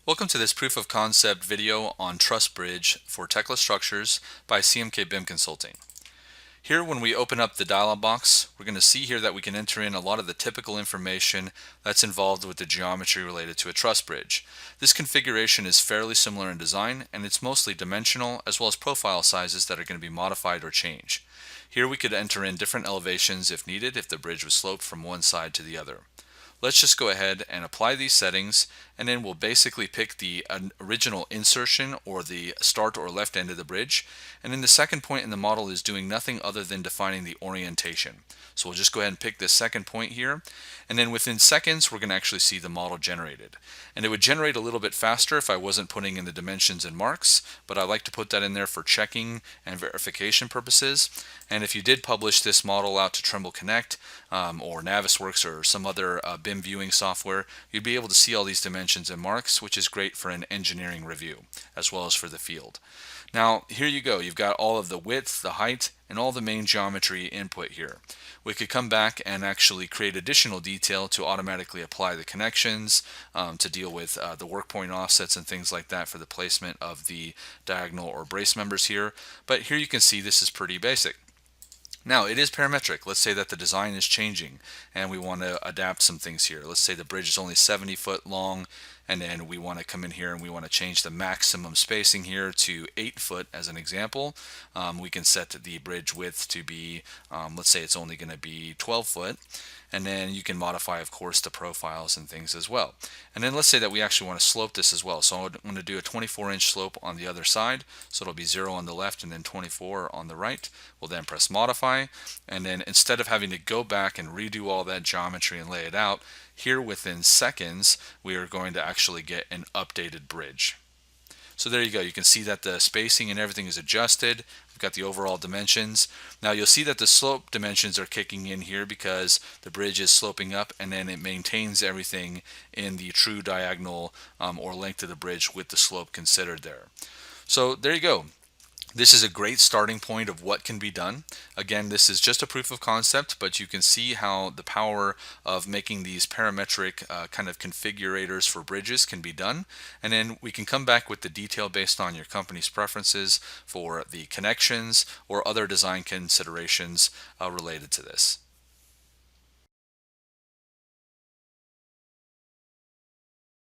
Welcome to this proof of concept video on TrussBridge for Tekla Structures by CMK BIM Consulting. Here, when we open up the dialog box, we're going to see here that we can enter in a lot of the typical information that's involved with the geometry related to a truss bridge. This configuration is fairly similar in design, and it's mostly dimensional as well as profile sizes that are going to be modified or changed. Here we could enter in different elevations if needed, if the bridge was sloped from one side to the other. Let's just go ahead and apply these settings, and then we'll basically pick the original insertion or the start or left end of the bridge. And then the second point in the model is doing nothing other than defining the orientation. So we'll just go ahead and pick this second point here, and then within seconds we're going to actually see the model generated. And it would generate a little bit faster if I wasn't putting in the dimensions and marks, but I like to put that in there for checking and verification purposes. And if you did publish this model out to Trimble Connect or Navisworks or some other BIM viewing software, you'd be able to see all these dimensions and marks, which is great for an engineering review as well as for the field. Now here you go, you've got all of the width, the height, and all the main geometry input here. We could come back and actually create additional detail to automatically apply the connections, to deal with the work point offsets and things like that for the placement of the diagonal or brace members here. But here you can see this is pretty basic. Now it is parametric. Let's say that the design is changing and we want to adapt some things here. Let's say the bridge is only 70 foot long, and then we want to come in here and we want to change the maximum spacing here to 8 foot as an example. We can set the bridge width to be, let's say it's only going to be 12 foot. And then you can modify, of course, the profiles and things as well. And then let's say that we actually want to slope this as well. So I'm going to do a 24-inch slope on the other side. So it'll be 0 on the left and then 24 on the right. We'll then press modify. And then instead of having to go back and redo all that geometry and lay it out, here within seconds, we are going to actually get an updated bridge. So there you go. You can see that the spacing and everything is adjusted. We've got the overall dimensions. Now you'll see that the slope dimensions are kicking in here because the bridge is sloping up, and then it maintains everything in the true diagonal or length of the bridge with the slope considered there. So there you go. This is a great starting point of what can be done. Again, this is just a proof of concept, but you can see how the power of making these parametric kind of configurators for bridges can be done. And then we can come back with the detail based on your company's preferences for the connections or other design considerations related to this.